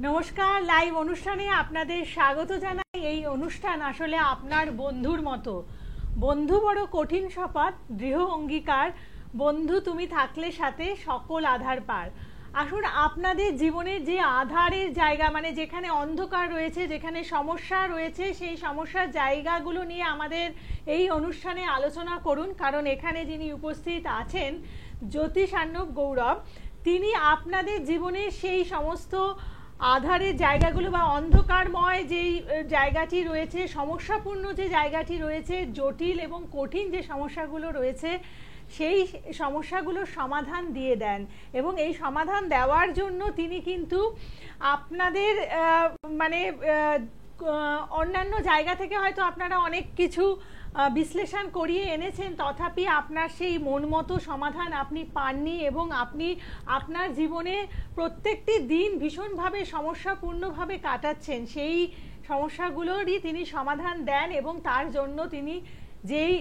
নমস্কার, লাইভ অনুষ্ঠানে আপনাদের স্বাগত জানাই। এই অনুষ্ঠান আসলে আপনার বন্ধুর মতো। বন্ধু বড় কঠিন শপথ, দৃঢ় অঙ্গীকার, বন্ধু তুমি থাকলে সাথে সকল আধার পার। আসুন, আপনাদের জীবনের যে আধারের জায়গা, মানে যেখানে অন্ধকার রয়েছে, যেখানে সমস্যা রয়েছে, সেই সমস্যার জায়গাগুলো নিয়ে আমাদের এই অনুষ্ঠানে আলোচনা করুন। কারণ এখানে যিনি উপস্থিত আছেন, জ্যোতিষার্ণব গৌরব, তিনি আপনাদের জীবনের সেই সমস্ত আধারের জায়গাগুলো বা অন্ধকারময় যেই জায়গাটি রয়েছে, সমস্যাপূর্ণ যে জায়গাটি রয়েছে, জটিল এবং কঠিন যে সমস্যাগুলো রয়েছে, সেই সমস্যাগুলোর সমাধান দিয়ে দেন। এবং এই সমাধান দেওয়ার জন্য তিনি কিন্তু আপনাদের মানে অন্যান্য জায়গা থেকে হয়তো আপনারা অনেক কিছু বিশ্লেষণ করিয়ে এনেছেন, তথাপি আপনার সেই মন মতো সমাধান আপনি পাননি এবং আপনি আপনার জীবনে প্রত্যেকটি দিন ভীষণভাবে সমস্যাপূর্ণভাবে কাটাচ্ছেন। সেই সমস্যাগুলোরই তিনি সমাধান দেন এবং তার জন্য তিনি যেই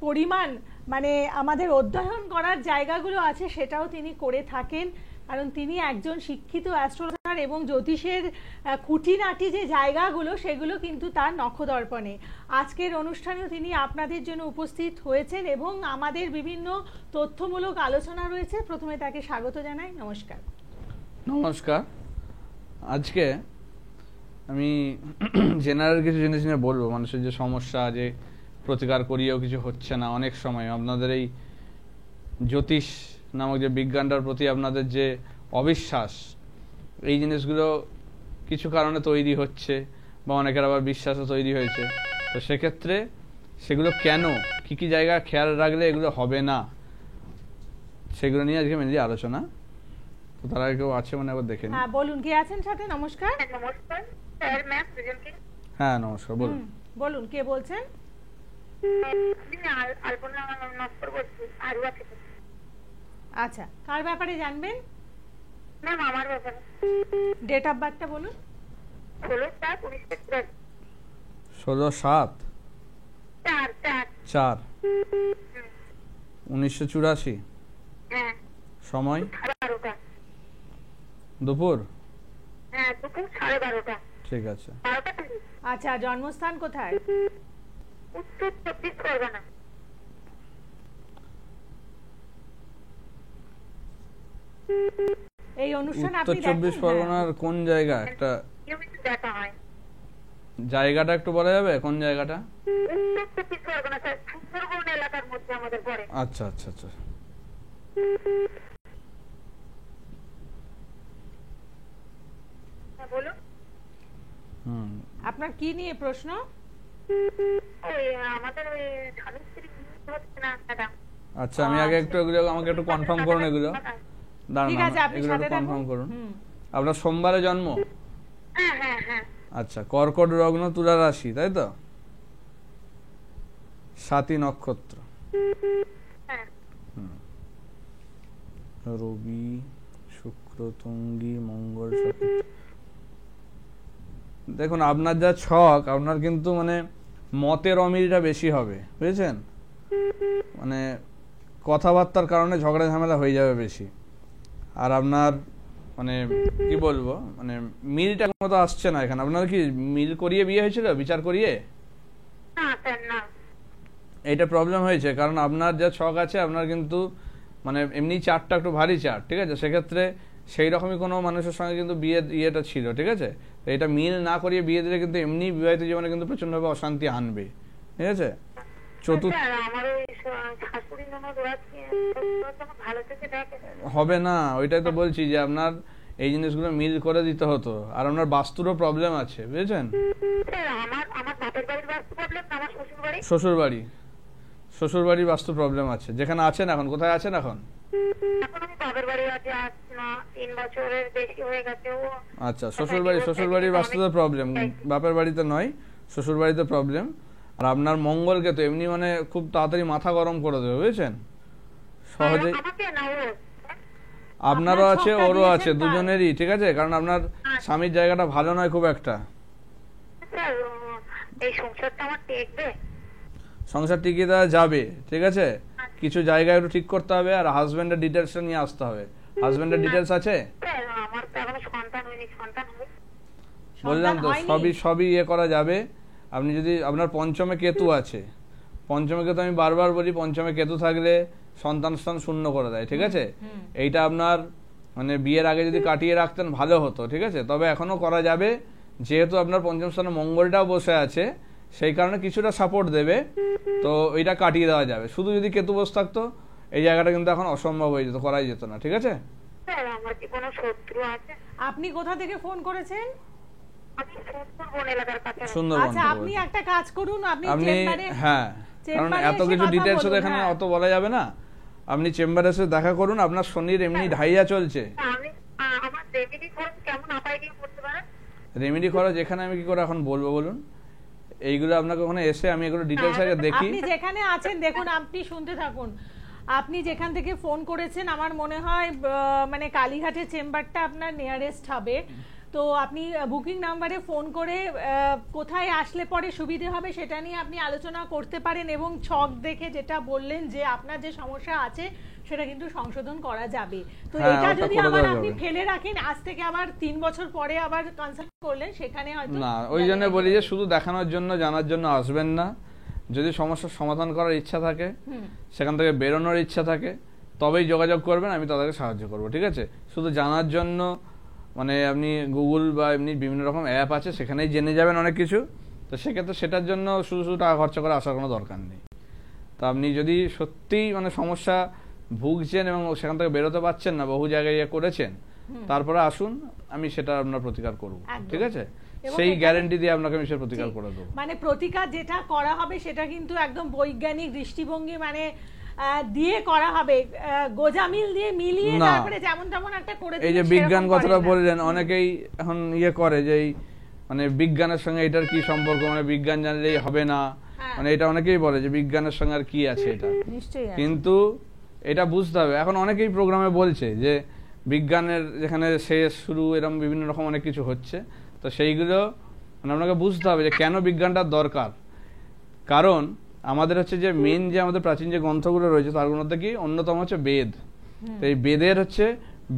পরিমাণ মানে আমাদের অধ্যয়ন করার জায়গাগুলো আছে সেটাও তিনি করে থাকেন। কারণ তিনি একজন শিক্ষিত অ্যাস্ট্রোলজার এবং জ্যোতিষের খুঁটিনাটি যে জায়গাগুলো সেগুলো কিন্তু তার নখদর্পণে। আজকের অনুষ্ঠানেও তিনি আপনাদের জন্য উপস্থিত হয়েছেন এবং আমাদের বিভিন্ন তথ্যমূলক আলোচনা রয়েছে। প্রথমে তাকে স্বাগত জানাই। নমস্কার। নমস্কার। আজকে আমি জেনারেল কিছু জিনিস নিয়ে বলবো। মানুষের যে সমস্যা, যে প্রতিকার করিয়েও কিছু হচ্ছে না, অনেক সময় আপনাদের এই জ্যোতিষ নামক যে বিজ্ঞানটার প্রতি আপনাদের যে অবিশ্বাস, এই জিনিসগুলো কিছু কারণে তৈরি হচ্ছে বা অনেকের আবার বিশ্বাসও তৈরি হয়েছে। তো সেক্ষেত্রে সেগুলো কেন, কি কি জায়গা খেয়াল রাখলে এগুলো হবে না, সেগুলো নিয়ে আজকে মেনলি আলোচনা। তো তারা কেউ আছে মানে আবার দেখে নিন। হ্যাঁ, বলুন, কে আছেন সাথে? নমস্কার। নমস্কার স্যার, ম্যাম প্রেজেন্ট। হ্যাঁ নমস্কার, বলুন। বলুন, কে বলছেন? আমি আলপনা নস্কর বলছি, আরুয়া থেকে। আচ্ছা, কার ব্যাপারে জানবেন? ম্যাম আমার ব্যাপারে। ডেট অফ বার্থটা বলুন। 16/7/1984। 16/7/4 1984। হ্যাঁ। সময় 12টা দুপুর? হ্যাঁ, দুপুর 12:30। ঠিক আছে। 12টা থেকে। আচ্ছা, জন্মস্থান কোথায়? উত্তর 24 পরগনা। এই অনুষ্ঠান উত্তর আপনি 24 পরগনার কোন জায়গা? একটা নিয়মিত দেখা হয়। জায়গাটা একটু বলা যাবে কোন জায়গাটা? উত্তর 24 পরগনা স্যার, সুন্দরবন এলাকার মধ্যে আমাদের পড়ে। আচ্ছা আচ্ছা আচ্ছা। হ্যাঁ বলুন। আপনার কি নিয়ে প্রশ্ন? ওই আমাদের ওই স্বামী স্ত্রী হচ্ছে না ম্যাডাম। আচ্ছা, আমি আগে একটু এগুলো আমাকে একটু কনফার্ম করুন। এগুলো দাঁড়ান, ঠিক আছে, আপনি এগুলো সাথে একটু কনফার্ম থাকুন। করুন। আপনার সোমবারে জন্ম? হ্যাঁ হ্যাঁ হ্যাঁ। আচ্ছা, কর্কট লগ্ন, তুলা রাশি, তাই তো? স্বাতী নক্ষত্র। হ্যাঁ। রবি, শুক্র, তুঙ্গি, মঙ্গল, সকেট। দেখুন, আপনার যা ছক, আপনার কিন্তু মানে মতের অমিলটা বেশি হবে, বুঝেছেন? মানে কথাবার্তার কারণে ঝগড়া ঝামেলা হয়ে যাবে বেশি। আর আপনার মানে কি বলবো, মানে মিলটা মতো আসছে না এখানে। আপনার কি মিল করিয়ে বিয়ে হয়েছিল, বিচার করিয়ে? না স্যার, না। এইটা প্রবলেম হয়েছে কারণ আপনার যা ছক আছে, আপনার কিন্তু মানে এমনি চারটা একটু ভারী চার, ঠিক আছে? সেক্ষেত্রে সেই রকমই কোনো মানুষের সঙ্গে কিন্তু ইয়েটা ছিল, ঠিক আছে? এটা মিল না করিয়ে বিয়ে দিলে কিন্তু এমনি বিবাহিত জীবনে কিন্তু প্রচন্ডভাবে অশান্তি আনবে, ঠিক আছে? হবে না, ওইটাই তো বলছি যে আপনার এই জিনিসগুলো মিল করে দিতে হতো। আর আপনার বাস্তুরও প্রবলেম আছে, বুঝেছেন? শ্বশুর বাড়ির বাস্তু প্রবলেম আছে। যেখানে আছেন এখন, কোথায় আছেন এখন? আচ্ছা, শ্বশুর বাড়ির বাস্তুতে প্রবলেম, বাপের বাড়িতে নয়, শ্বশুর বাড়িতে প্রবলেম। আর আপনার মঙ্গলকে তো এমনি মানে খুব তাড়াতাড়ি মাথা গরম করে দেবে, বুঝেছেন? সহজে আপনারও আছে, ওরও আছে, দুজনেরই, ঠিক আছে? কারণ আপনার স্বামীর জায়গাটা ভালো নয় খুব একটা। সংসার টিকিয়ে দেওয়া যাবে, ঠিক আছে? কিছু জায়গা একটু ঠিক করতে হবে আর হাজবেন্ডের ডিটেলসটা নিয়ে আসতে হবে। হাজবেন্ডের ডিটেলস আছে? বললাম তো হয়নি? সবই সবই ইয়ে করা যাবে। আপনি যদি আপনার পঞ্চমে কেতু আছে, পঞ্চমে কেতু আমি বারবার বলি পঞ্চমে কেতু থাকলে সন্তান স্থান শূন্য করে দেয়, ঠিক আছে? এইটা আপনার মানে বিয়ের আগে যদি কাটিয়ে রাখতেন ভালো হতো, ঠিক আছে? তবে এখনো করা যাবে, যেহেতু আপনার পঞ্চম স্থানে মঙ্গলটাও বসে আছে সেই কারণে কিছুটা সাপোর্ট দেবে, তো ওইটা কাটিয়ে দেওয়া যাবে। শুধু যদি কেতু বসে থাকতো এই জায়গাটা কিন্তু এখন অসম্ভব হয়ে যেত, করাই যেত না, ঠিক আছে? স্যার আমার কি কোনো শত্রু আছে? আপনি কোথা থেকে ফোন করেছেন? আমি সুন্দরবন এলাকার কাছে সুন্দরবন আচ্ছা, থেকে আপনি বলছি। একটা কাজ করুন, আপনি আপনি চেম্বারে হ্যাঁ, কারণ চেম্বারে এত এসে কিছু কথা ডিটেলস বলুন, এখানে হ্যাঁ। অত বলা যাবে না। আপনি চেম্বারে এসে দেখা করুন, আপনার শনির এমনি ঢাইয়া চলছে। আমি আমার রেমেডি খরচ কেমন আপায় গিয়ে করতে পারেন? রেমেডি খরচ এখানে আমি কি করে এখন বলবো বলুন? এইগুলো আপনাকে ওখানে এসে আমি এগুলো ডিটেলস আগে দেখি। আপনি যেখানে আছেন দেখুন, আপনি শুনতে থাকুন। আপনি যেখান থেকে ফোন করেছেন আমার মনে হয় মানে কালীঘাটের চেম্বারটা আপনার নিয়ারেস্ট হবে। তো আপনি বুকিং নাম্বারে ফোন করে কোথায় আসলে পরে সুবিধে হবে সেটা নিয়ে আপনি আলোচনা করতে পারেন, এবং ছক দেখে যেটা বললেন যে আপনার যে সমস্যা আছে সেটা কিন্তু সংশোধন করা যাবে। তো হ্যাঁ, এটা ওটা যদি করে আবার দেওয়া আপনি যাবে। ফেলে রাখেন, আজ থেকে আবার 3 বছর পরে আবার কনসাল্ট করলেন, সেখানে হয়তো না, ওই জন্য বলি যে শুধু দেখানোর জন্য জানার জন্য আসবেন না। যদি সমস্যার সমাধান করার ইচ্ছা থাকে, সেখান থেকে বেরোনোর ইচ্ছা থাকে, তবেই যোগাযোগ করবেন, আমি তাদেরকে সাহায্য করব, ঠিক আছে? শুধু জানার জন্য মানে আপনি গুগল বা এমনি বিভিন্ন রকম অ্যাপ আছে সেখানেই জেনে যাবেন অনেক কিছু, তো সেক্ষেত্রে সেটার জন্য শুধু শুধু টাকা খরচা করে আসার কোনো দরকার নেই। তো আপনি যদি সত্যিই মানে সমস্যা ভুগছেন এবং সেখান থেকে বেরোতে পারছেন না, বহু জায়গায় ইয়ে করেছেন, তারপরে আসুন, আমি সেটা আপনার প্রতিকার করব, একদম। ঠিক আছে? এবং সেই এখানে- গ্যারান্টি দিয়ে আপনাকে আমি সে প্রতিকার করে দেবো। মানে প্রতিকার যেটা করা হবে সেটা কিন্তু একদম বৈজ্ঞানিক দৃষ্টিভঙ্গি মানে দিয়ে করা হবে, গোজামিল দিয়ে মিলিয়ে না। তারপরে যেমন তেমন একটা করে এই যে দিলে বিজ্ঞান সেরকম কথাটা করেন না। বললেন, অনেকেই এখন ইয়ে করে যে এই মানে বিজ্ঞানের সঙ্গে এটার কি সম্পর্ক, মানে বিজ্ঞান জানলেই হবে না, হ্যাঁ। মানে এটা অনেকেই বলে যে বিজ্ঞানের সঙ্গে আর কি আছে এটা। নিশ্চয়ই আছে। কিন্তু এটা বুঝতে হবে, এখন অনেকেই প্রোগ্রামে বলছে যে বিজ্ঞানের যেখানে শেষ শুরু এরকম বিভিন্ন রকম অনেক কিছু হচ্ছে, তো সেইগুলো মানে আপনাকে বুঝতে হবে যে কেন বিজ্ঞানটার দরকার। কারণ আমাদের হচ্ছে যে মেন যে আমাদের প্রাচীন যে গ্রন্থগুলো রয়েছে তার মধ্যে কি অন্যতম হচ্ছে বেদ। তো এই বেদের হচ্ছে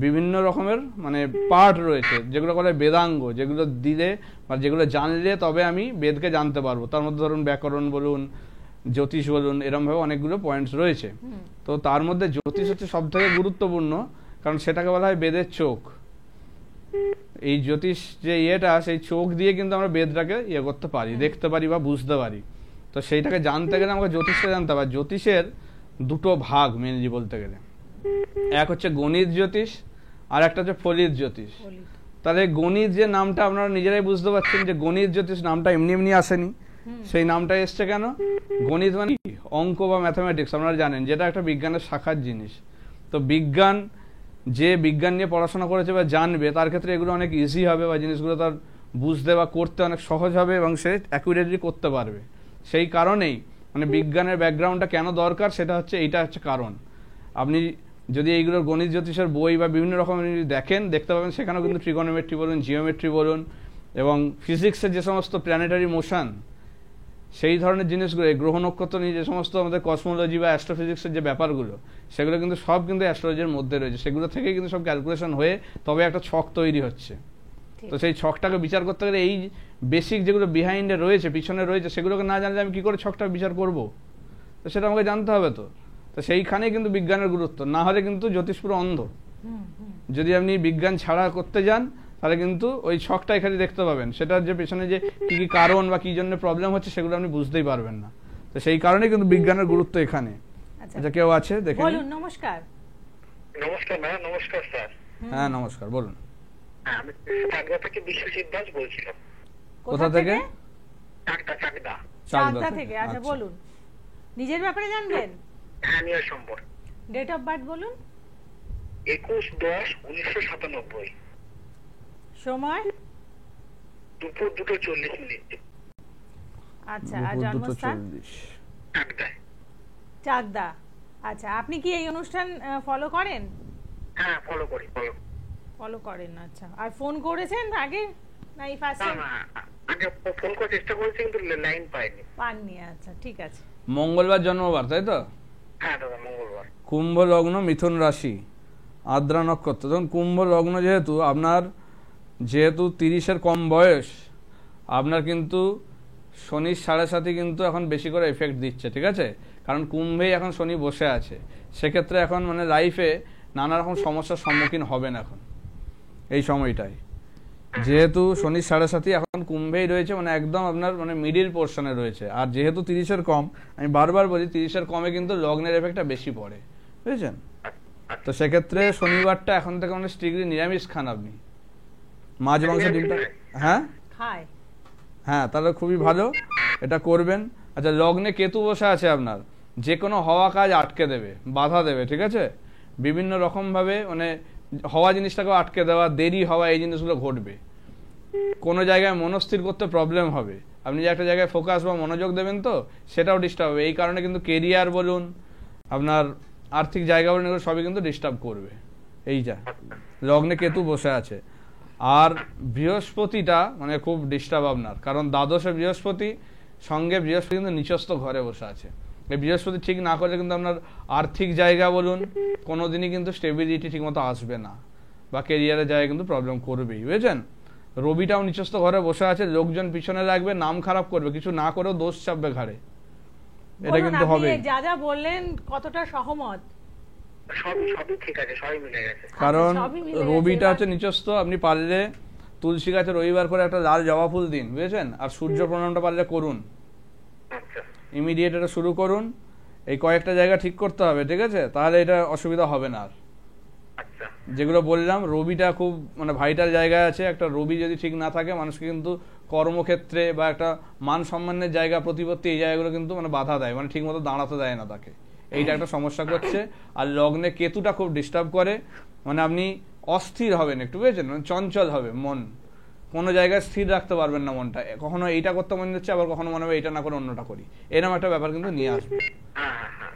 বিভিন্ন রকমের মানে পার্ট রয়েছে, যেগুলো বলে বেদাঙ্গ, যেগুলো দিলে বা যেগুলো জানলে তবে আমি বেদকে জানতে পারবো। তার মধ্যে ধরুন ব্যাকরণ বলুন, জ্যোতিষ বলুন, এরকমভাবে অনেকগুলো পয়েন্টস রয়েছে। তো তার মধ্যে জ্যোতিষ হচ্ছে সব থেকে গুরুত্বপূর্ণ, কারণ সেটাকে বলা হয় বেদের চোখ। এই জ্যোতিষ যে ইয়েটা, সেই চোখ দিয়ে কিন্তু আমরা বেদটাকে ইয়ে করতে পারি, দেখতে পারি বা বুঝতে পারি। তো সেইটাকে জানতে গেলে আমাকে জ্যোতিষটা জানতে হবে। জ্যোতিষের দুটো ভাগ মেনলি বলতে গেলে, এক হচ্ছে গণিত জ্যোতিষ আর একটা হচ্ছে ফলিত জ্যোতিষ। তাহলে গণিত যে নামটা আপনারা নিজেরাই বুঝতে পারছেন যে গণিত জ্যোতিষ নামটা এমনি এমনি আসেনি, সেই নামটা এসছে কেন? গণিত মানে কি? অঙ্ক বা ম্যাথামেটিক্স আপনারা জানেন, যেটা একটা বিজ্ঞানের শাখার জিনিস। তো বিজ্ঞান, যে বিজ্ঞান নিয়ে পড়াশোনা করেছে বা জানবে, তার ক্ষেত্রে এগুলো অনেক ইজি হবে বা জিনিসগুলো তার বুঝতে বা করতে অনেক সহজ হবে এবং সে অ্যাকুরেটলি করতে পারবে। সেই কারণেই মানে বিজ্ঞানের ব্যাকগ্রাউন্ডটা কেন দরকার, সেটা হচ্ছে এইটা হচ্ছে কারণ। আপনি যদি এইগুলোর গণিত জ্যোতিষের বই বা বিভিন্ন রকমের দেখেন, দেখতে পাবেন সেখানেও কিন্তু ট্রিগোনোমেট্রি বলুন, জিওমেট্রি বলুন, এবং ফিজিক্সের যে সমস্ত প্ল্যানেটারি মোশন, সেই ধরনের জিনিসগুলো, গ্রহ নক্ষত্র নিয়ে যে সমস্ত আমাদের কসমোলজি বা অ্যাস্ট্রোফিজিক্সের যে ব্যাপারগুলো, সেগুলো কিন্তু সব কিন্তু অ্যাস্ট্রোলজির মধ্যে রয়েছে। সেগুলো থেকেই কিন্তু সব ক্যালকুলেশন হয়ে তবে একটা ছক তৈরি হচ্ছে। তো সেই ছকটাকে বিচার করতে গেলে এই বেসিক যেগুলো বিহাইন্ডে রয়েছে, পিছনে রয়েছে, সেগুলোকে না জানলে আমি কি করে ছকটা বিচার করব? তো সেটা আমাকে জানতে হবে। তো তো সেইখানেই কিন্তু বিজ্ঞানের গুরুত্ব, না হলে কিন্তু জ্যোতিষ পুরো অন্ধ। যদি আপনি বিজ্ঞান ছাড়া করতে যান তাহলে কিন্তু ওই ছকটা এখানে দেখতে পাবেন, সেটার যে পেছনে যে কি কি কারণ বা কি জন্য প্রবলেম হচ্ছে সেগুলো আপনি বুঝতেই পারবেন না। তো সেই কারণেই কিন্তু বিজ্ঞানের গুরুত্ব এখানে। আচ্ছা, কেউ আছে দেখে নিন। বলুন। নমস্কার। নমস্কার ম্যাম। নমস্কার স্যার। হ্যাঁ নমস্কার, বলুন। আমি চাকদা থেকে বিশ্বজিৎ দাস বলছিলাম। কোথা থেকে? চাকদা চাকদা। চাকদা থেকে। আচ্ছা, বলুন। নিজের ব্যাপারে জানবেন? হ্যাঁ, নিয়ার সম্পর্ক। ডেট অফ বার্থ বলুন। 21/10/1997। সময়? দুপুর 2:40। আচ্ছা, আর জন্মস্থান? চাকদায়। চাকদা। আচ্ছা, আপনি কি এই অনুষ্ঠান ফলো করেন? হ্যাঁ, ফলো করি। ফলো করেন, আচ্ছা। আর ফোন করেছেন আগে না এই ফার্স্ট টাইম? আগে ফোন করার চেষ্টা করেছি কিন্তু লাইন পাইনি। পাননি? আচ্ছা, ঠিক আছে। মঙ্গলবার জন্মবার, তাই তো? হ্যাঁ দাদা, মঙ্গলবার। কুম্ভ লগ্ন, মিথুন রাশি, আদ্রা নক্ষত্র। ধরুন কুম্ভ লগ্ন, যেহেতু আপনার যেহেতু 30-এর কম বয়স, আপনার কিন্তু শনির 7.5 কিন্তু এখন বেশি করে এফেক্ট দিচ্ছে, ঠিক আছে? কারণ কুম্ভেই এখন শনি বসে আছে, সেক্ষেত্রে এখন মানে লাইফে নানা রকম সমস্যার সম্মুখীন হবেন এখন এই সময়টায়। যেহেতু শনির 7.5 এখন কুম্ভেই রয়েছে, মানে একদম আপনার মানে মিডিল পোর্শনে রয়েছে। আর যেহেতু 30-এর কম, আমি বারবার বলি 30-এর কমে কিন্তু লগ্নের এফেক্টটা বেশি পড়ে, বুঝেছেন? তো সেক্ষেত্রে শনিবারটা এখন থেকে মানে স্ট্রিক্টলি নিরামিষ খান আপনি, মাছ মাংস ডিমটা। হ্যাঁ খায়। হ্যাঁ, তাহলে খুবই ভালো, এটা করবেন। আচ্ছা, লগ্নে কেতু বসে আছে আপনার, যে কোনো হওয়া কাজ আটকে দেবে, বাধা দেবে, ঠিক আছে? বিভিন্ন রকমভাবে মানে হওয়া জিনিসটাকেও আটকে দেওয়া, দেরি হওয়া, এই জিনিসগুলো ঘটবে। কোনো জায়গায় মনস্থির করতে প্রবলেম হবে, আপনি যে একটা জায়গায় ফোকাস বা মনোযোগ দেবেন তো সেটাও ডিস্টার্ব হবে। এই কারণে কিন্তু কেরিয়ার বলুন, আপনার আর্থিক জায়গা বলুন, এগুলো সবই কিন্তু ডিস্টার্ব করবে। এই যা লগ্নে কেতু বসে আছে। আর বৃহস্পতিটা মানে খুব ডিস্টার্ব আপনার, কারণ দ্বাদশে বৃহস্পতি, সঙ্গে বৃহস্পতি কিন্তু নিচস্থ ঘরে বসে আছে। এই বৃহস্পতি ঠিক না করলে কিন্তু আপনার আর্থিক জায়গা বলুন কোনোদিনই কিন্তু স্টেবিলিটি ঠিকমতো আসবে না, বা কেরিয়ারের জায়গায় কিন্তু প্রবলেম করবেই, বুঝেছেন? রবিটাও নিচস্থ ঘরে বসে আছে, লোকজন পিছনে লাগবে, নাম খারাপ করবে, কিছু না করেও দোষ চাপবে ঘাড়ে, এটা কিন্তু হবে। যা যা বললেন কতটা সহমত? সবই ঠিক আছে, সবই মিলে গেছে। কারণ সবই মিলে গেছে। রবিটা হচ্ছে নিচস্থ। আপনি পারলে তুলসী গাছে রবিবার করে একটা লাল জবা ফুল দিন, বুঝেছেন? আর সূর্য প্রণামটা পারলে করুন, আচ্ছা ইমিডিয়েট এটা শুরু করুন। এই কয়েকটা জায়গা ঠিক করতে হবে, ঠিক আছে? তাহলে এটা অসুবিধা হবে না আর। আচ্ছা যেগুলো বললাম, রবিটা খুব মানে ভাইটাল জায়গায় আছে। একটা রবি যদি ঠিক না থাকে, মানুষকে কিন্তু কর্মক্ষেত্রে বা একটা মান সম্মানের জায়গা, প্রতিপত্তি, এই জায়গাগুলো কিন্তু মানে বাধা দেয়, মানে ঠিক মতো দাঁড়াতে দেয় না তাকে। এইটা একটা সমস্যা করছে। আর লগ্নে কেতুটা খুব ডিস্টার্ব করে, মানে আপনি অস্থির হবেন একটু, বুঝেছেন? মানে চঞ্চল হবে মন, কোনো জায়গায় স্থির রাখতে পারবেন না মনটা। কখনো এইটা করতে মনে হচ্ছে, আবার কখনো মনে হবে এইটা না করে অন্যটা করি, এরকম একটা ব্যাপার কিন্তু নিয়ে আসবে,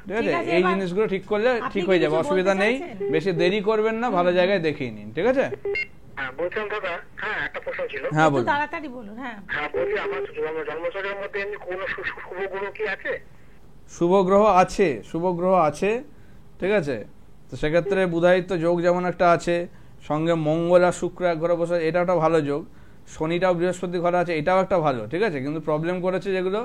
ঠিক আছে? ঠিক আছে, এই এবার জিনিসগুলো ঠিক করলে আপনি ঠিক কি হয়ে যাবে, কিছু অসুবিধা বলতে নেই। চাইছেন? বেশি দেরি করবেন না, ভালো জায়গায় দেখিয়ে নিন, ঠিক আছে? হ্যাঁ বলছিলাম দাদা, হ্যাঁ একটা প্রশ্ন ছিল। হ্যাঁ একটু বলুন। তাড়াতাড়ি বলুন। হ্যাঁ, হ্যাঁ বলছি, আমার জন্মছকের মধ্যে এমনি কোনো শুভ গ্রহ কি আছে? শুভ গ্রহ আছে, শুভ গ্রহ আছে, ঠিক আছে? তো সেক্ষেত্রে বুধায়িত্ব যোগ যেমন একটা আছে, সঙ্গে মঙ্গল আর শুক্র এক ঘরে বসে, এটা একটা ভালো যোগ। শনিটাও বৃহস্পতি ঘরে আছে, এটাও একটা ভালো, ঠিক আছে? কিন্তু প্রবলেম করেছে যেগুলো,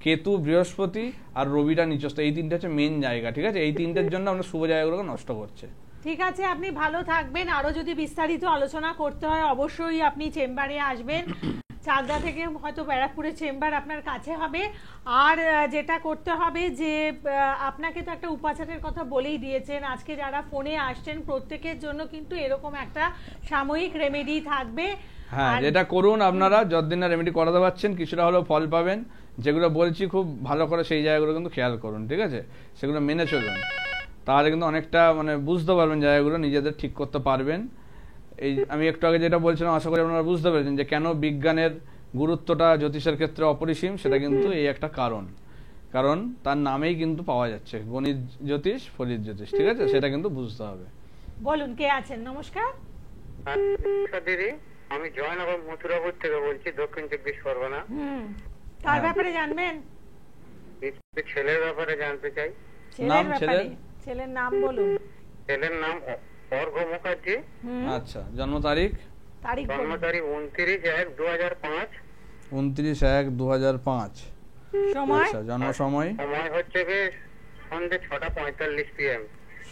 কেতু, বৃহস্পতি আর রবিটা নিচস্থ, এই তিনটে হচ্ছে মেন জায়গা, ঠিক আছে? এই তিনটের জন্য আমরা শুভ জায়গাগুলোকে নষ্ট করছে। ঠিক আছে, আপনি ভালো থাকবেন। আরো যদি বিস্তারিত আলোচনা করতে হয় অবশ্যই আপনি চেম্বারে আসবেন। চাকদা থেকে হয়তো ব্যারাকপুরের চেম্বার আপনার কাছে হবে। আর যেটা করতে হবে যে আপনাকে তো একটা উপাচারের কথা বলেই দিয়েছেন, আজকে যারা ফোনে আসছেন প্রত্যেকের জন্য কিন্তু এরকম একটা সাময়িক রেমেডি থাকবে। হ্যাঁ, আর যেটা করুন আপনারা, যতদিন না রেমেডি করাতে পারছেন, কিছুটা হলেও ফল পাবেন। যেগুলো বলছি খুব ভালো করে সেই জায়গাগুলো কিন্তু খেয়াল করুন, ঠিক আছে? সেগুলো মেনে চলুন, তাহলে কিন্তু অনেকটা মানে বুঝতে পারবেন, জায়গাগুলো নিজেদের ঠিক করতে পারবেন। এই আমি একটু আগে যেটা বলছিলাম, আশা করি আপনারা বুঝতে পেরেছেন যে কেন বিজ্ঞানের গুরুত্বটা জ্যোতিষের ক্ষেত্রে অপরিসীম। সেটা কিন্তু এই একটা কারণ, কারণ তার নামেই কিন্তু পাওয়া যাচ্ছে গণিত জ্যোতিষ, ফলিত জ্যোতিষ, ঠিক আছে? সেটা কিন্তু বুঝতে হবে। বলুন, কে আছেন? নমস্কার। দিদি, আমি জয়নগর মথুরাপুর থেকে বলছি, দক্ষিণ চব্বিশ পরগনা। কার ব্যাপারে জানবেন? ছেলের ব্যাপারে জানতে চাই। ছেলের নাম, ব্যাপারে? ছেলের নাম বলুন। ছেলের নাম অর্ঘ মুখার্জি। আচ্ছা, জন্ম তারিখ? তারিখ জন্ম বলুন। তারিখ 29/1/2005। 29/1/2005। সময়? আচ্ছা, জন্ম সময়? সময় হচ্ছে বেশ সন্ধ্যে 6:45 PM।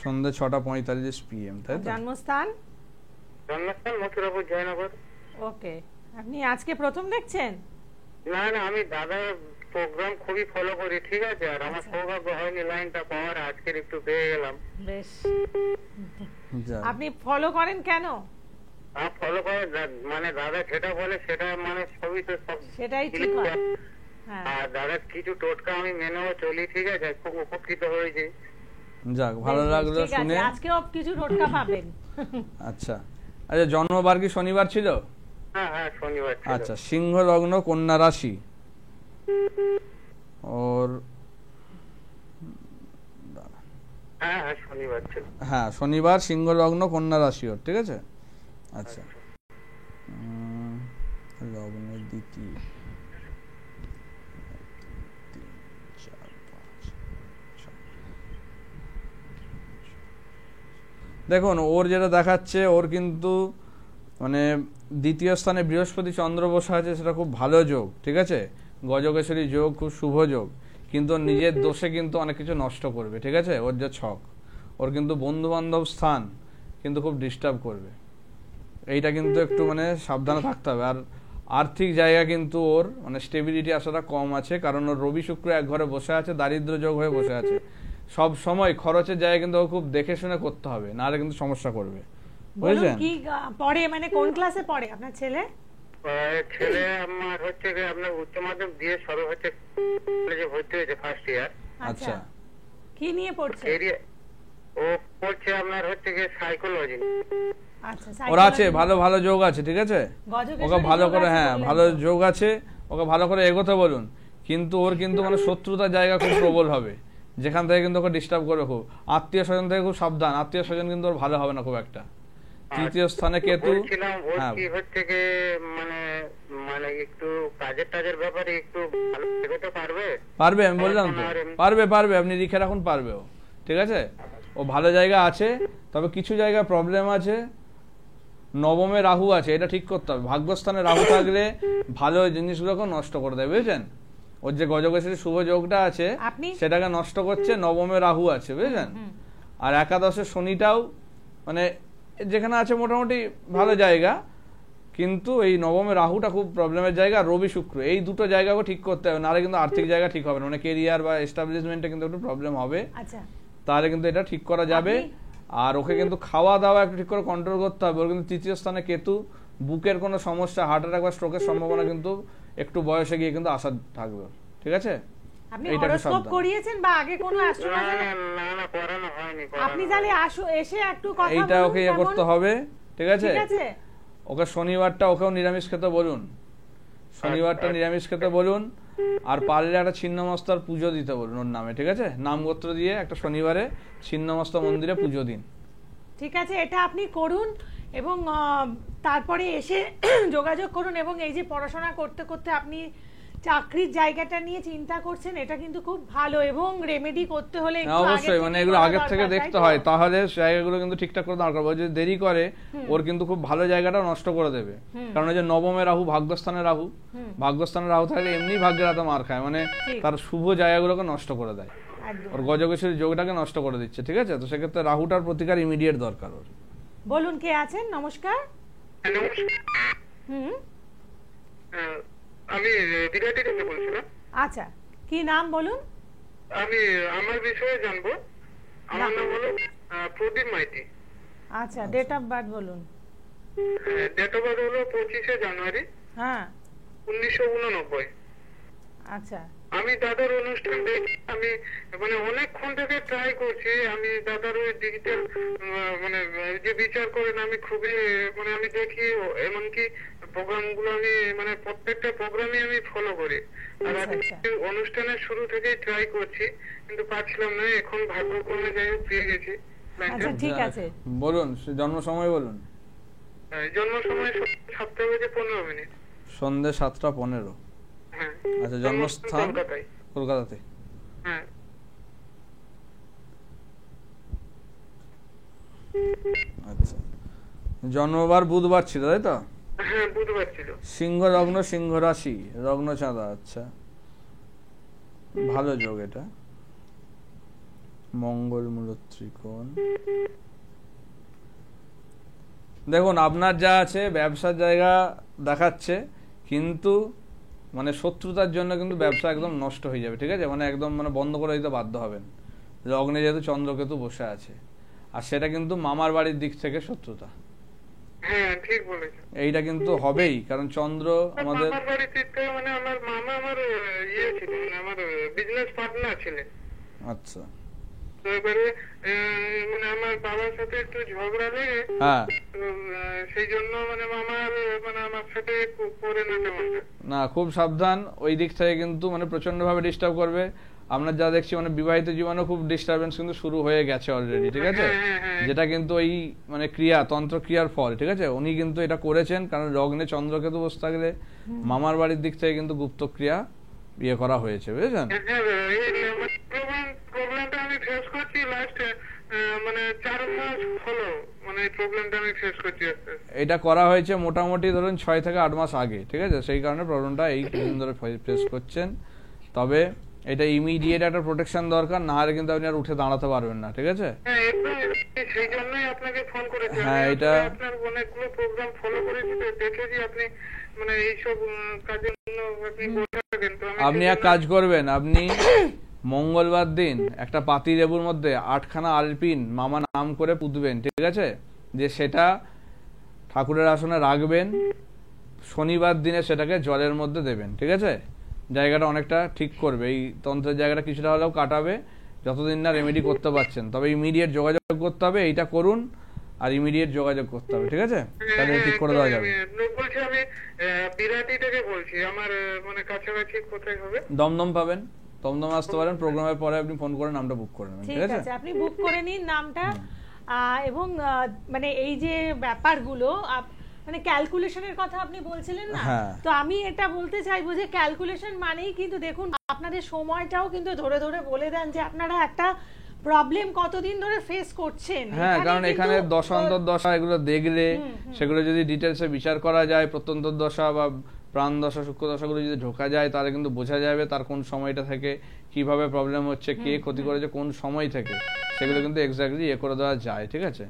সন্ধ্যে 6:45 PM, তাই তো? জন্মস্থান? জন্মস্থান মথুরাপুর, জয়নগর। ওকে। আপনি আজকে প্রথম দেখছেন? না না, আমি দাদার প্রোগ্রাম খুবই ফলো করি, ঠিক আছে? আর আমার সৌভাগ্য হয়নি লাইনটা পাওয়ার, আজকের একটু পেয়ে গেলাম। বেশ। যাক। আপনি ফলো করেন কেন? ফলো করে মানে দাদা যেটা বলে সেটা মানে সবই তো সব সেটাই ঠিক হয়। হ্যাঁ। আর দাদার কিছু টোটকা আমি মেনেও চলি, ঠিক আছে? খুব উপকৃত হয়েছি। যাক, ভালো বেশ, লাগলো ঠিক আছে, শুনে। আজকেও কিছু টোটকা পাবেন। আচ্ছা আচ্ছা, জন্মবার কি শনিবার ছিল? হ্যাঁ হ্যাঁ, শনিবার ছিল। আচ্ছা, সিংহ লগ্ন, কন্যা রাশি ওর। হ্যাঁ হ্যাঁ, শনিবার ছিল। হ্যাঁ, শনিবার, সিংহ লগ্ন, কন্যা রাশি ওর, ঠিক আছে? আচ্ছা, লগ্নের দ্বিতীয়, 3, 4, 5, 6। দেখুন, ওর যেটা দেখাচ্ছে, ওর কিন্তু মানে দ্বিতীয় স্থানে বৃহস্পতি চন্দ্র বসে আছে, সেটা খুব ভালো যোগ, ঠিক আছে, গজকেশরী যোগ, খুব শুভ যোগ, কিন্তু ওর নিজের দোষে কিন্তু অনেক কিছু নষ্ট করবে, ঠিক আছে, ওর যে ছক, ওর কিন্তু বন্ধু বান্ধব স্থান কিন্তু খুব ডিস্টার্ব করবে, এইটা কিন্তু একটু মানে সাবধানে থাকতে হবে। আর আর্থিক জায়গা কিন্তু ওর মানে স্টেবিলিটি আসাটা কম আছে, কারণ ওর রবি শুক্র এক ঘরে বসে আছে, দারিদ্র যোগ হয়ে বসে আছে, সব সময় খরচের জায়গা কিন্তু ও খুব দেখে শুনে করতে হবে, নাহলে কিন্তু সমস্যা করবে, বলুন বুঝলেন? কি পড়ে, মানে কোন ক্লাসে পড়ে আপনার ছেলে? ছেলে আমার হচ্ছে কি আপনার উচ্চ মাধ্যমিক দিয়ে সবে হচ্ছে কলেজে ভর্তি হয়েছে ফার্স্ট ইয়ার। আচ্ছা, কি নিয়ে পড়ছে? ও পড়ছে আপনার হচ্ছে কি সাইকোলজি। আচ্ছা, ওর আছে ভালো ভালো যোগ আছে, ঠিক আছে, ওকে ভালো করে, হ্যাঁ ভালো যোগ আছে, ওকে ভালো করে এগোতে বলুন, কিন্তু ওর কিন্তু মানে শত্রুতার জায়গা খুব প্রবল হবে, যেখান থেকে কিন্তু ওকে ডিস্টার্ব করবে খুব, আত্মীয় স্বজন থেকে খুব সাবধান, আত্মীয় স্বজন কিন্তু ওর ভালো হবে না খুব একটা। তৃতীয় স্থানে কেতু, হ্যাঁ কি হচ্ছে কি মানে মানে একটু কাজের ব্যাপারে একটু ভালো এগোতে পারবে? পারবে, আমি বললাম তো, পারবে পারবে, আপনি লিখে রাখুন, পারবে ও, ঠিক আছে, ও ভালো জায়গা আছে, তবে কিছু জায়গায় প্রবলেম আছে, নবমে রাহু আছে, এটা ঠিক করতে হবে, ভাগ্যস্থানে রাহু থাকলে ভালো জিনিসগুলোকে নষ্ট করে দেয়, বুঝেছেন, ওর যে গজকেশরী শুভ যোগটা আছে সেটাকে নষ্ট করছে, নবমে রাহু আছে, বুঝলেন, আর একাদশে শনিটাও মানে যেখানে আছে মোটামুটি ভালো জায়গা, কিন্তু এই নবমে রাহুটা খুব প্রবলেমের জায়গা, রবি শুক্র এই দুটো জায়গাকে ঠিক করতে হবে, নাহলে কিন্তু আর্থিক জায়গা ঠিক হবে না, মানে কেরিয়ার বা এস্টাবলিশমেন্টে কিন্তু একটু প্রবলেম হবে, তাহলে কিন্তু এটা ঠিক করা যাবে। আর ওকে কিন্তু খাওয়া দাওয়া একটু ঠিক করে কন্ট্রোল করতে হবে, ওর কিন্তু তৃতীয় স্থানে কেতু, বুকের কোনো সমস্যা, হার্ট অ্যাটাক বা স্ট্রোকের সম্ভাবনা কিন্তু একটু বয়সে গিয়ে কিন্তু আশা থাকবে, ঠিক আছে। আপনি হরোস্কোপ করিয়েছেন বা আগে কোনো অ্যাস্ট্রোলজার? না করানো হয়নি। আপনি তাহলে এসে একটু কথা বলুন, এইটা ওকে ইয়ে করতে হবে, ঠিক আছে, ওকে শনিবারটা ওকেও নিরামিষ খেতে বলুন, শনিবারটা নিরামিষ খেতে বলুন, আর পারলে একটা ছিন্নমস্তার পুজো দিতে বলুন ওর নামে, ঠিক আছে, নামগোত্র দিয়ে একটা শনিবারে ছিন্নমস্তা মন্দিরে পুজো দিন, ঠিক আছে, এটা আপনি করুন এবং তারপরে এসে যোগাযোগ করুন। এবং এই যে পড়াশোনা করতে করতে আপনি চাকরির জায়গাটা নিয়ে চিন্তা করছেন, এটা কিন্তু খুব ভালো, এবং রেমেডি করতে হলে অবশ্যই মানে এগুলো আগের থেকে দেখতে হয়, তাহলে জায়গাগুলো কিন্তু ঠিকঠাক করে দরকার, যদি দেরি করে ওর কিন্তু খুব ভালো জায়গাটা নষ্ট করে দেবে, কারণ ওই যে নবমে রাহু, ভাগ্যস্থানে রাহু, ভাগ্যস্থানে রাহু থাকলে এমনি ভাগ্যের হাতে মার খায়, মানে তার শুভ জায়গাগুলোকে নষ্ট করে দেয়, ওর গজকেশরী যোগটাকে নষ্ট করে দিচ্ছে, ঠিক আছে, তো সেক্ষেত্রে রাহুটার প্রতিকার ইমিডিয়েট দরকার ওর। বলুন কে আছেন? নমস্কার। আমি বিরাটি থেকে বলছিলাম। আচ্ছা, কি নাম বলুন? আমি আমার বিষয়ে জানবো। আমার নাম হলো প্রদীপ মাইতি। আচ্ছা, ডেট অফ বার্থ বলুন। ডেট অফ বার্থ হলো 25শে জানুয়ারি, হ্যাঁ, 1989। আচ্ছা, আমি দাদার অনুষ্ঠান দেখি, আমি মানে অনেকক্ষণ থেকে ট্রাই করছি, আমি দাদার ওই ডিজিটাল মানে যে বিচার করেন আমি খুবই মানে আমি দেখি, এমনকি প্রোগ্রামগুলো আমি মানে প্রত্যেকটা প্রোগ্রামে আমি ফলো করি, আর আমি অনুষ্ঠানের শুরু থেকেই ট্রাই করছি, কিন্তু পাচ্ছিলাম না, এখন ভাগ্যক্রমে যাই হোক পেয়ে গেছি। আচ্ছা, ঠিক আছে, বলুন জন্ম সময় বলুন। জন্ম সময় 7:15 সন্ধ্যে 7:15। আচ্ছা, জন্মস্থান কলকাতাতে। হ্যাঁ, আচ্ছা, জন্মবার বুধবার ছিল, তাই তো? হ্যাঁ, বুধবার ছিল। সিংহ লগ্ন, সিংহ রাশি, লগ্ন চাঁদা, আচ্ছা ভালো যোগ, এটা মঙ্গল মূল ত্রিকোণ। দেখুন আপনার যা আছে ব্যবসার জায়গা দেখাচ্ছে, কিন্তু মানে শত্রুতার জন্য কিন্তু ব্যবসা একদম নষ্ট হয়ে যাবে, ঠিক আছে, মানে একদম মানে বন্ধ করে দিতে বাধ্য হবেন, লগ্নে যেহেতু চন্দ্রকেতু বসে আছে, আর সেটা কিন্তু মামার বাড়ির দিক থেকে শত্রুতা। হ্যাঁ, ঠিক বলেছেন। এইটা কিন্তু হবেই, কারণ চন্দ্র আমাদের মামার বাড়িতে মানে আমার মামা আমার ইয়ে ছিল, মানে আমার বিজনেস পার্টনার ছিলেন। আচ্ছা, তো এবারে মানে আমার বাবার সাথে একটু ঝগড়া লেগে, হ্যাঁ, সেই জন্য মানে মামার মানে আমার সাথে করে না তেমন। না, খুব সাবধান, ওই দিক থেকে কিন্তু মানে প্রচন্ড ভাবে ডিস্টার্ব করবে। আপনার যা দেখছি মানে বিবাহিত জীবনে খুব ডিস্টারবেন্স কিন্তু শুরু হয়ে গেছে অলরেডি, ঠিক আছে, যেটা কিন্তু ওই মানে ক্রিয়া তন্ত্র ক্রিয়ার ফল, ঠিক আছে, উনি কিন্তু এটা করেছেন, কারণ লগ্নে চন্দ্রকেতু বসে থাকলে মামার বাড়ির দিক থেকে কিন্তু গুপ্ত ক্রিয়া ইয়ে করা হয়েছে, বুঝেছেন। প্রবলেমটা আমি ফেস করছি লাস্ট মানে 4 মাস হলো, মানে এই প্রবলেমটা আমি ফেস করছি আস্তে আস্তে। এটা করা হয়েছে মোটামুটি ধরুন 6 থেকে 8 মাস আগে, ঠিক আছে? সেই কারণে প্রবলেমটা এই কিছুদিন ধরে ফেস করছেন। তবে এটা ইমিডিয়েট একটা প্রোটেকশন দরকার, না হলে কিন্তু আপনি আর উঠে দাঁড়াতে পারবেন না, ঠিক আছে? হ্যাঁ, একদম সেই জন্যই আপনাকে ফোন করেছি। হ্যাঁ, আমি এটা আপনার অনেকগুলো প্রোগ্রাম ফলো করেছি, তো দেখেছি আপনি মানে এইসব কাজের জন্য আপনি বলে থাকেন। তো আপনি এক কাজ করবেন, আপনি মঙ্গলবার দিন একটা পাতি লেবুর মধ্যে 8খানা আলপিন মামা নাম করে পুঁতবেন, ঠিক আছে? যে সেটা ঠাকুরের আসনে রাখবেন, শনিবার দিনে সেটাকে জলের মধ্যে দেবেন, ঠিক আছে? জায়গাটা অনেকটা ঠিক করবে, এই তন্ত্রের জায়গাটা কিছুটা হলেও কাটাবে যতদিন না রেমেডি করতে পারছেন। তবে ইমিডিয়েট যোগাযোগ করতে হবে, এইটা করুন আর ইমিডিয়েট যোগাযোগ করতে হবে, ঠিক আছে? তাহলে ঠিক করে দেওয়া যাবে। বলছি আমি বিরাটি থেকে বলছি, আমার মানে কাছাকাছি কোথায় হবে? দমদম পাবেন, দমদম আসতে পারেন। প্রোগ্রামের পরে আপনি ফোন করে নামটা বুক করে নেবেন, ঠিক আছে? আপনি বুক করে নিন নামটা। এবং মানে এই যে ব্যাপারগুলো মানে ক্যালকুলেশনের কথা আপনি বলছিলেন না, তো আমি এটা বলতে চাইবো যে ক্যালকুলেশন মানেই কিন্তু দেখুন আপনাদের সময়টাও কিন্তু ধরে ধরে বলে দেন যে আপনারা একটা প্রবলেম কতদিন ধরে ফেস করছেন। হ্যাঁ, কারণ এখানে দশান্তর দশা এগুলো দেখলে সেগুলো যদি ডিটেলসে বিচার করা যায়, প্রত্যন্তর দশা বা প্রাণ দশা সূক্ষ্ম দশাগুলো যদি ঢোকা যায়, তাহলে কিন্তু বোঝা যাবে তার কোন সময়টা থেকে কিভাবে প্রবলেম হচ্ছে, কে ক্ষতি করেছে কোন সময় থেকে, সেগুলো কিন্তু এক্স্যাক্টলি করে দেওয়া যায়, ঠিক আছে?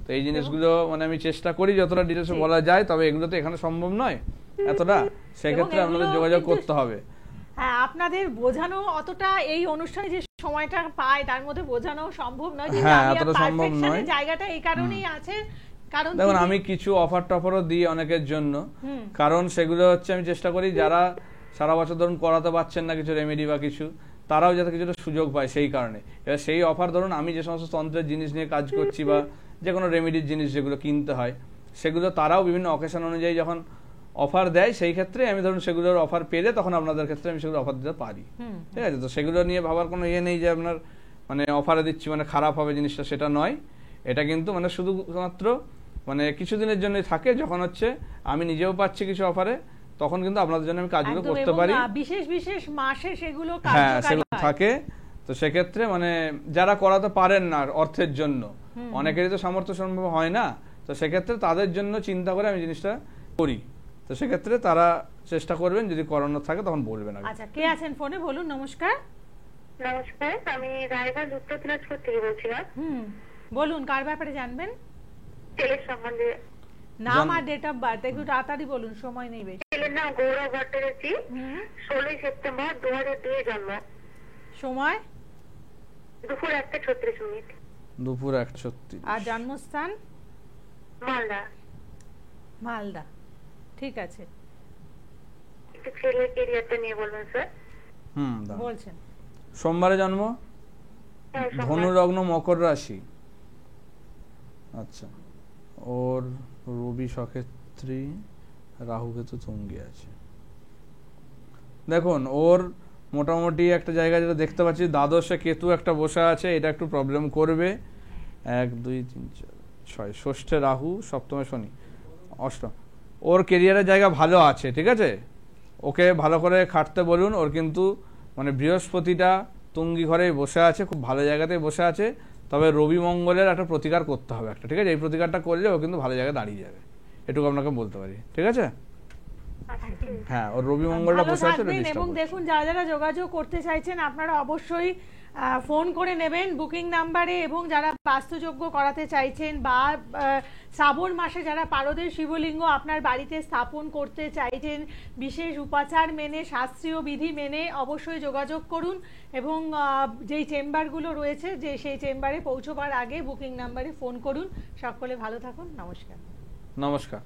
তো এই জিনিসগুলো মানে আমি চেষ্টা করি যতটা ডিটেলসে বলা যায়, তবে এগুলো তো এখানে সম্ভব নয় এতটা, সেক্ষেত্রে আপনাদের যোগাযোগ করতে হবে। হ্যাঁ, আপনাদের বোঝানো অতটা এই অনুষ্ঠানে যে সময়টা পায় তার মধ্যে বোঝানো সম্ভব নয়, যে এতটা সম্ভব নয়। জায়গাটা এই কারণেই আছে, কারণ দেখুন আমি কিছু অফার টফারও দিই অনেকের জন্য, কারণ সেগুলো হচ্ছে আমি চেষ্টা করি যারা সারা বছর ধরুন করাতে পারছেন না কিছু রেমেডি বা কিছু, তারাও যাতে কিছুটা সুযোগ পায় সেই কারণে। এবার সেই অফার ধরুন আমি যে সমস্ত তন্ত্রের জিনিস নিয়ে কাজ করছি বা যে কোনো রেমেডির জিনিস যেগুলো কিনতে হয়, সেগুলো তারাও বিভিন্ন অকেশন অনুযায়ী যখন অফার দেয়, সেই ক্ষেত্রে আমি ধরুন সেগুলোর অফার পেলে তখন আপনাদের ক্ষেত্রে আমি সেগুলো অফার দিতে পারি, ঠিক আছে? তো সেগুলো নিয়ে ভাবার কোনো ইয়ে নেই যে আপনার মানে অফারে দিচ্ছি মানে খারাপ হবে জিনিসটা, সেটা নয়। এটা কিন্তু মানে শুধুমাত্র মানে কিছুদিনের জন্যই থাকে, যখন হচ্ছে আমি নিজেও পাচ্ছি কিছু অফারে, তখন কিন্তু আপনাদের জন্য আমি কাজগুলো করতে পারি। বিশেষ বিশেষ মাসে সেগুলো থাকে। তো সেক্ষেত্রে মানে যারা করাতে পারেন না অর্থের জন্য, অনেকেরই তো সামর্থ্য সম্ভব হয় না, তো সেক্ষেত্রে তাদের জন্য চিন্তা করে আমি জিনিসটা করি। তো সেক্ষেত্রে তারা চেষ্টা করবেন, যদি করানোর থাকে তখন বলবেন। আচ্ছা, কে আছেন ফোনে? বলুন। নমস্কার। নমস্কার, আমি রায়গঞ্জ উত্তর দিনাজপুর থেকে বলছিলাম। বলুন, কার ব্যাপারে জানবেন? ছেলের সম্বন্ধে। নাম আর ডেট অফ বার্থ একটু তাড়াতাড়ি বলুন, সময় নেই বেশি। ছেলের নাম গৌরব ভট্টাচার্য, 16 সেপ্টেম্বর 2002 জন্ম। সময় দুপুর 1:36। দুপুর 1:36। আর জন্মস্থান? মালদা। মালদা, ঠিক আছে। একটু ছেলের ক্যারিয়ারটা নিয়ে বলবেন স্যার। বলছেন। সোমবারে জন্ম, ধনু লগ্ন, মকর রাশি। আচ্ছা, ওর রবি সক্ষেত্রী, রাহু কেতু তুঙ্গে আছে। দেখুন ওর মোটামুটি একটা জায়গা যেটা দেখতে পাচ্ছি, দ্বাদশে কেতু একটা বসে আছে, এটা একটু প্রবলেম করবে। 1 2 3 4 6, ষষ্ঠে রাহু, সপ্তমে শনি, অষ্টম। ওর কেরিয়ারের জায়গা ভালো আছে, ঠিক আছে? ওকে ভালো করে খাটতে বলুন। ওর কিন্তু মানে বৃহস্পতিটা তুঙ্গি ঘরে বসে আছে, খুব ভালো জায়গাতে বসে আছে, তবে রবি মঙ্গলের একটা প্রতিকার করতে হবে একটা, ঠিক আছে? এই প্রতিকারটা করলে ও কিন্তু ভালো জায়গায় দাঁড়িয়ে যাবে, এটুকু আপনাকে বলতে পারি, ঠিক আছে? হ্যাঁ, ওর রবি মঙ্গলটা বসে আছে। এবং দেখুন যারা যারা যোগাযোগ করতে চাইছেন আপনারা অবশ্যই ফোন করে নেবেন বুকিং নাম্বারে, এবং যারা বাস্তুযোগ্য করাতে চাইছেন বা শ্রাবণ মাসে যারা পারদের শিবলিঙ্গ আপনার বাড়িতে স্থাপন করতে চাইছেন বিশেষ উপাচার মেনে, শাস্ত্রীয় বিধি মেনে, অবশ্যই যোগাযোগ করুন। এবং যেই চেম্বারগুলো রয়েছে যে সেই চেম্বারে পৌঁছবার আগে বুকিং নাম্বারে ফোন করুন। সকলে ভালো থাকুন। নমস্কার। নমস্কার।